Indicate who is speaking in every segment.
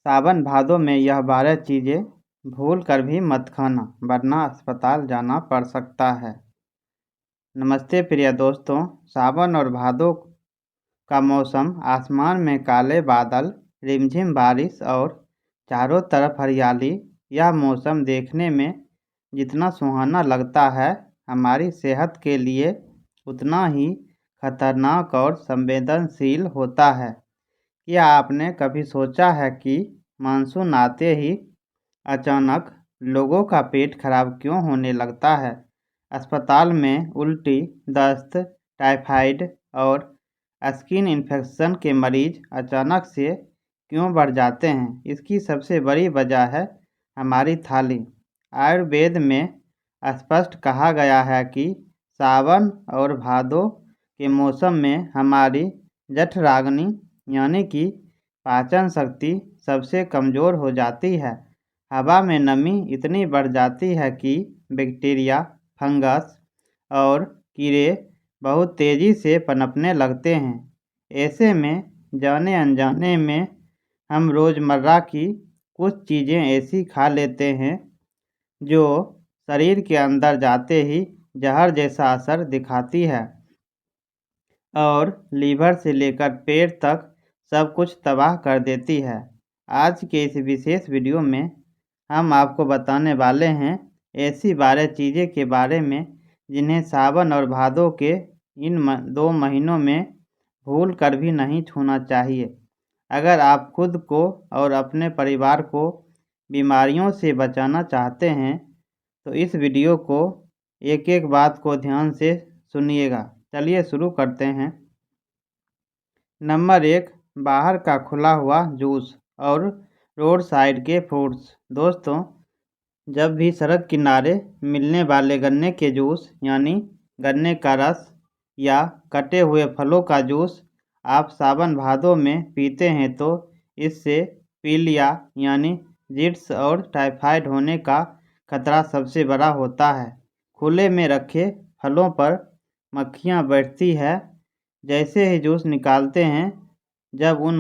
Speaker 1: सावन भादो में यह 12 चीज़ें भूल कर भी मत खाना, वरना अस्पताल जाना पड़ सकता है। नमस्ते प्रिय दोस्तों, सावन और भादो का मौसम, आसमान में काले बादल, रिमझिम बारिश और चारों तरफ हरियाली। यह मौसम देखने में जितना सुहाना लगता है, हमारी सेहत के लिए उतना ही खतरनाक और संवेदनशील होता है। क्या आपने कभी सोचा है कि मानसून आते ही अचानक लोगों का पेट खराब क्यों होने लगता है? अस्पताल में उल्टी, दस्त, टाइफाइड और स्किन इन्फेक्शन के मरीज अचानक से क्यों बढ़ जाते हैं? इसकी सबसे बड़ी वजह है हमारी थाली। आयुर्वेद में स्पष्ट कहा गया है कि सावन और भादो के मौसम में हमारी जठराग्नि यानी कि पाचन शक्ति सबसे कमज़ोर हो जाती है। हवा में नमी इतनी बढ़ जाती है कि बैक्टीरिया, फंगस और कीड़े बहुत तेज़ी से पनपने लगते हैं। ऐसे में जाने अनजाने में हम रोज़मर्रा की कुछ चीज़ें ऐसी खा लेते हैं जो शरीर के अंदर जाते ही जहर जैसा असर दिखाती है और लीवर से लेकर पेट तक सब कुछ तबाह कर देती है। आज के इस विशेष वीडियो में हम आपको बताने वाले हैं ऐसी 12 चीज़ें के बारे में जिन्हें सावन और भादो के इन 2 महीनों में भूल कर भी नहीं छूना चाहिए। अगर आप खुद को और अपने परिवार को बीमारियों से बचाना चाहते हैं तो इस वीडियो को एक-एक बात को ध्यान से सुनिएगा। चलिए शुरू करते हैं। नंबर 1, बाहर का खुला हुआ जूस और रोड साइड के फ्रूट्स। दोस्तों, जब भी सड़क किनारे मिलने वाले गन्ने के जूस यानी गन्ने का रस या कटे हुए फलों का जूस आप सावन भादो में पीते हैं तो इससे पीलिया यानी जिट्स और टाइफाइड होने का खतरा सबसे बड़ा होता है। खुले में रखे फलों पर मक्खियाँ बैठती है। जैसे ही जूस निकालते हैं जब उन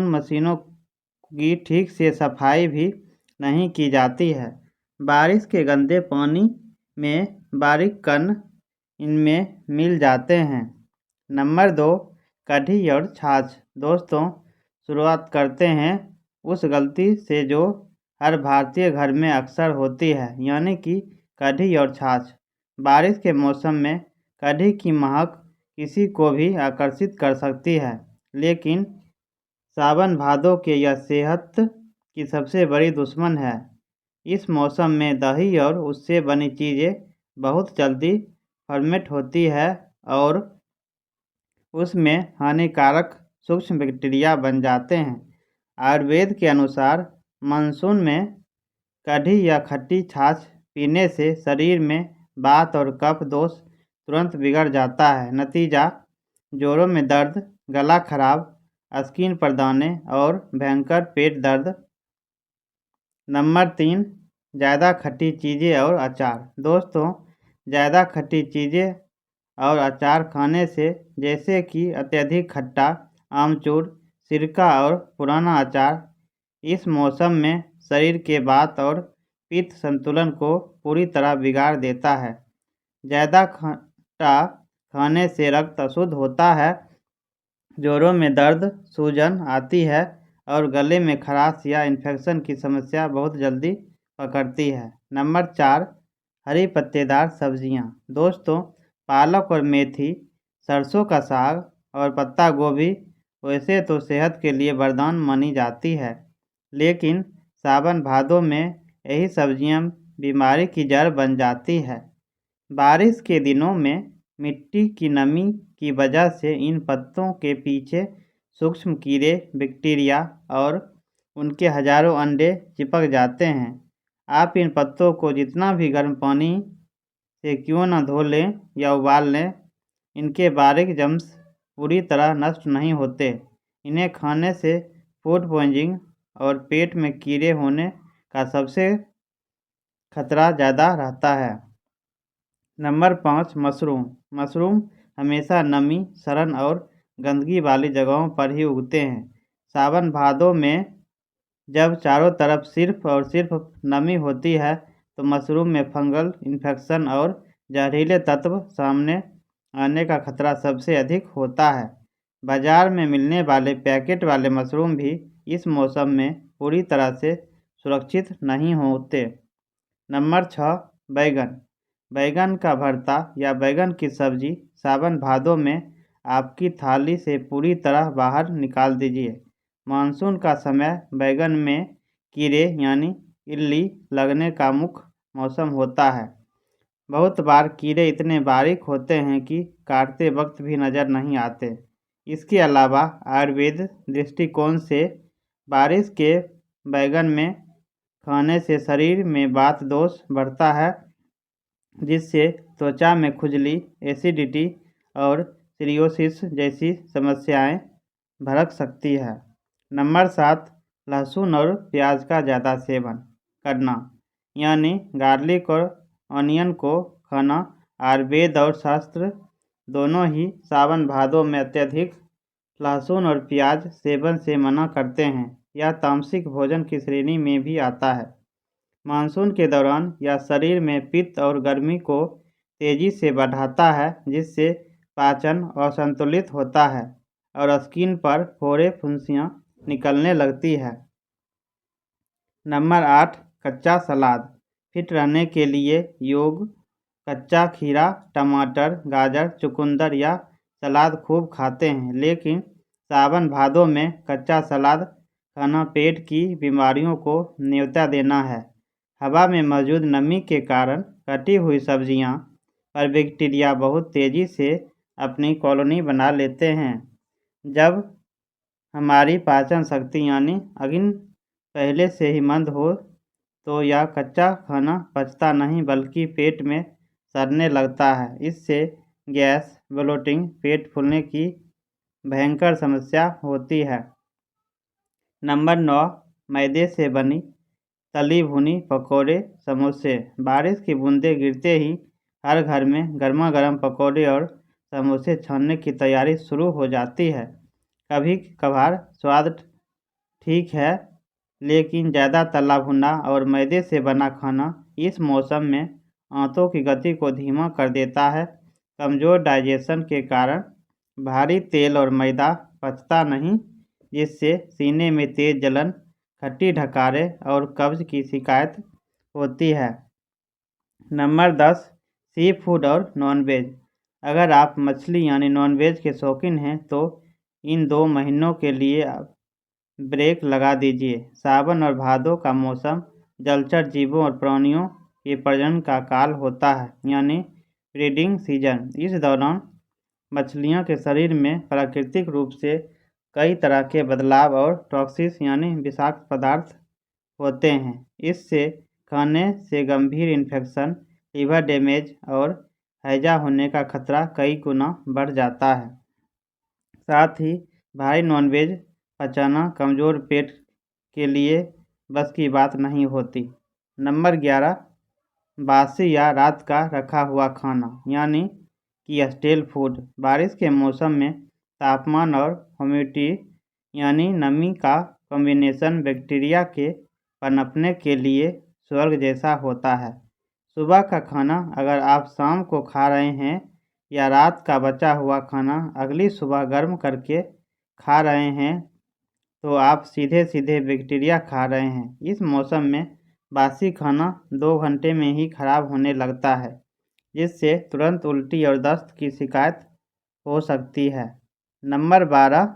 Speaker 1: मशीनों की ठीक से सफाई भी नहीं की जाती है। बारिश के गंदे पानी में बारीक कण इनमें मिल जाते हैं। नंबर 2, कढ़ी और छाछ। दोस्तों, शुरुआत करते हैं उस गलती से जो हर भारतीय घर में अक्सर होती है, यानी कि कढ़ी और छाछ। बारिश के मौसम में कढ़ी की महक किसी को भी आकर्षित कर सकती है, लेकिन सावन भादो के यह सेहत की सबसे बड़ी दुश्मन है। इस मौसम में दही और उससे बनी चीज़ें बहुत जल्दी फर्मेंट होती है और उसमें हानिकारक सूक्ष्म बैक्टीरिया बन जाते हैं। आयुर्वेद के अनुसार मानसून में कढ़ी या खट्टी छाछ पीने से शरीर में वात और कफ दोष तुरंत बिगड़ जाता है। नतीजा, जोड़ों में दर्द, गला खराब, स्किन पर दाने और भयंकर पेट दर्द। नंबर 3, ज़्यादा खट्टी चीज़ें और अचार। दोस्तों, ज़्यादा खट्टी चीज़ें और अचार खाने से, जैसे कि अत्यधिक खट्टा, आमचूर, सिरका और पुराना अचार, इस मौसम में शरीर के वात और पित्त संतुलन को पूरी तरह बिगाड़ देता है। ज़्यादा खट्टा खाने से रक्त अशुद्ध होता है, जोड़ों में दर्द, सूजन आती है और गले में खराश या इन्फेक्शन की समस्या बहुत जल्दी पकड़ती है। नंबर 4, हरी पत्तेदार सब्जियां। दोस्तों, पालक और मेथी, सरसों का साग और पत्ता गोभी वैसे तो सेहत के लिए वरदान मानी जाती है, लेकिन सावन भादो में यही सब्जियां बीमारी की जड़ बन जाती है। बारिश के दिनों में मिट्टी की नमी की वजह से इन पत्तों के पीछे सूक्ष्म कीड़े, बैक्टीरिया और उनके हजारों अंडे चिपक जाते हैं। आप इन पत्तों को जितना भी गर्म पानी से क्यों न धो लें या उबाल लें, इनके बारीक जम्स पूरी तरह नष्ट नहीं होते। इन्हें खाने से फूड पॉइजनिंग और पेट में कीड़े होने का सबसे खतरा ज़्यादा रहता है। Number 5, mushroom. मशरूम हमेशा नमी, सड़न और गंदगी वाली जगहों पर ही उगते हैं। सावन भादों में जब चारों तरफ सिर्फ और सिर्फ नमी होती है तो मशरूम में फंगल इन्फेक्शन और जहरीले तत्व सामने आने का खतरा सबसे अधिक होता है। बाजार में मिलने वाले पैकेट वाले मशरूम भी इस मौसम में पूरी तरह से सुरक्षित नहीं होते। नंबर 6, बैगन। बैगन का भरता या बैगन की सब्जी सावन भादों में आपकी थाली से पूरी तरह बाहर निकाल दीजिए। मानसून का समय बैगन में कीड़े यानी इल्ली लगने का मुख्य मौसम होता है। बहुत बार कीड़े इतने बारीक होते हैं कि काटते वक्त भी नज़र नहीं आते। इसके अलावा आयुर्वेद दृष्टिकोण से बारिश के बैगन में खाने से शरीर में वात दोष बढ़ता है, जिससे त्वचा में खुजली, एसिडिटी और सिरोसिस जैसी समस्याएं भड़क सकती है। नंबर 7, लहसुन और प्याज का ज़्यादा सेवन करना यानी गार्लिक और ऑनियन को खाना। आयुर्वेद और शास्त्र दोनों ही सावन भादों में अत्यधिक लहसुन और प्याज सेवन से मना करते हैं। यह तामसिक भोजन की श्रेणी में भी आता है। मानसून के दौरान यह शरीर में पित्त और गर्मी को तेजी से बढ़ाता है, जिससे पाचन असंतुलित होता है और स्किन पर फोड़े फुंसियाँ निकलने लगती है। नंबर 8, कच्चा सलाद। फिट रहने के लिए योग कच्चा खीरा, टमाटर, गाजर, चुकंदर या सलाद खूब खाते हैं, लेकिन सावन भादों में कच्चा सलाद खाना पेट की बीमारियों को न्योता देना है। हवा में मौजूद नमी के कारण कटी हुई सब्जियां पर बैक्टीरिया बहुत तेज़ी से अपनी कॉलोनी बना लेते हैं। जब हमारी पाचन शक्ति यानी अग्नि पहले से ही मंद हो तो यह कच्चा खाना पचता नहीं बल्कि पेट में सड़ने लगता है। इससे गैस, ब्लोटिंग, पेट फूलने की भयंकर समस्या होती है। नंबर 9, मैदे से बनी तली भुनी पकौड़े, समोसे। बारिश की बूंदें गिरते ही हर घर में गर्मा गर्म पकौड़े और समोसे छानने की तैयारी शुरू हो जाती है। कभी कभार स्वाद ठीक है, लेकिन ज़्यादा तला भुना और मैदे से बना खाना इस मौसम में आंतों की गति को धीमा कर देता है। कमज़ोर डाइजेशन के कारण भारी तेल और मैदा पचता नहीं, जिससे सीने में तेज जलन, खट्टी ढकारे और कब्ज की शिकायत होती है। नंबर 10, सी फूड और नॉनवेज। अगर आप मछली यानी नॉनवेज के शौकीन हैं तो इन 2 महीनों के लिए आप ब्रेक लगा दीजिए। सावन और भादों का मौसम जलचर जीवों और प्राणियों के प्रजनन का काल होता है, यानी ब्रीडिंग सीजन। इस दौरान मछलियों के शरीर में प्राकृतिक रूप से कई तरह के बदलाव और टॉक्सिस यानी विषाक्त पदार्थ होते हैं। इससे खाने से गंभीर इन्फेक्शन, लीवर डैमेज और हैजा होने का खतरा कई गुना बढ़ जाता है। साथ ही भारी नॉनवेज पचाना कमज़ोर पेट के लिए बस की बात नहीं होती। नंबर 11, बासी या रात का रखा हुआ खाना यानी कि स्टेल फूड। बारिश के मौसम में तापमान और ह्यूमिडिटी यानी नमी का कॉम्बिनेशन बैक्टीरिया के पनपने के लिए स्वर्ग जैसा होता है। सुबह का खाना अगर आप शाम को खा रहे हैं या रात का बचा हुआ खाना अगली सुबह गर्म करके खा रहे हैं तो आप सीधे सीधे बैक्टीरिया खा रहे हैं। इस मौसम में बासी खाना 2 घंटे में ही खराब होने लगता है, जिससे तुरंत उल्टी और दस्त की शिकायत हो सकती है। नंबर 12,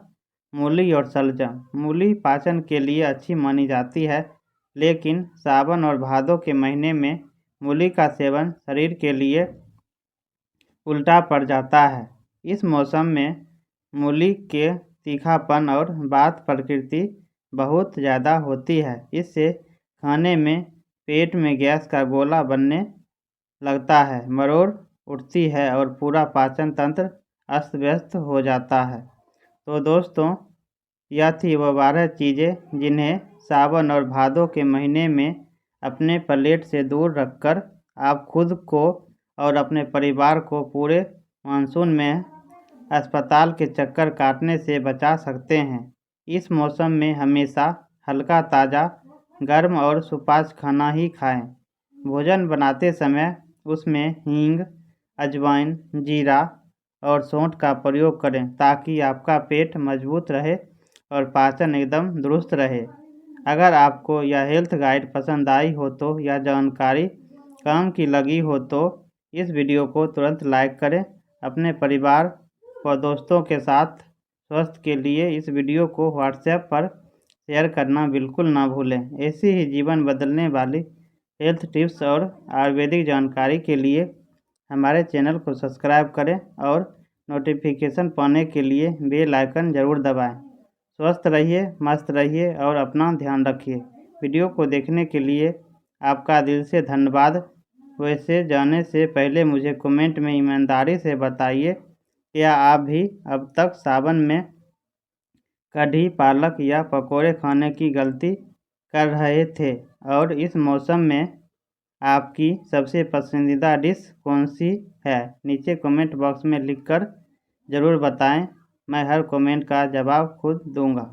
Speaker 1: मूली और शलजम। मूली पाचन के लिए अच्छी मानी जाती है, लेकिन सावन और भादों के महीने में मूली का सेवन शरीर के लिए उल्टा पड़ जाता है। इस मौसम में मूली के तीखापन और बात प्रकृति बहुत ज़्यादा होती है। इससे खाने में पेट में गैस का गोला बनने लगता है, मरोड़ उठती है और पूरा पाचन तंत्र अस्त व्यस्त हो जाता है। तो दोस्तों, यह थी वह 12 चीज़ें जिन्हें सावन और भादों के महीने में अपने प्लेट से दूर रखकर आप खुद को और अपने परिवार को पूरे मानसून में अस्पताल के चक्कर काटने से बचा सकते हैं। इस मौसम में हमेशा हल्का, ताज़ा, गर्म और सुपाच्य खाना ही खाएं। भोजन बनाते समय उसमें हींग, अजवाइन, जीरा और सौंठ का प्रयोग करें ताकि आपका पेट मजबूत रहे और पाचन एकदम दुरुस्त रहे। अगर आपको यह हेल्थ गाइड पसंद आई हो तो यह जानकारी काम की लगी हो तो इस वीडियो को तुरंत लाइक करें। अपने परिवार व दोस्तों के साथ स्वास्थ्य के लिए इस वीडियो को व्हाट्सएप पर शेयर करना बिल्कुल ना भूलें। ऐसी ही जीवन बदलने वाली हेल्थ टिप्स और आयुर्वेदिक जानकारी के लिए हमारे चैनल को सब्सक्राइब करें और नोटिफिकेशन पाने के लिए बेल आइकन ज़रूर दबाएं। स्वस्थ रहिए, मस्त रहिए और अपना ध्यान रखिए। वीडियो को देखने के लिए आपका दिल से धन्यवाद। वैसे जाने से पहले मुझे कमेंट में ईमानदारी से बताइए, क्या आप भी अब तक सावन में कढ़ी, पालक या पकौड़े खाने की गलती कर रहे थे और इस मौसम में आपकी सबसे पसंदीदा डिश कौन सी है? नीचे कमेंट बॉक्स में लिखकर ज़रूर बताएं। मैं हर कमेंट का जवाब खुद दूंगा।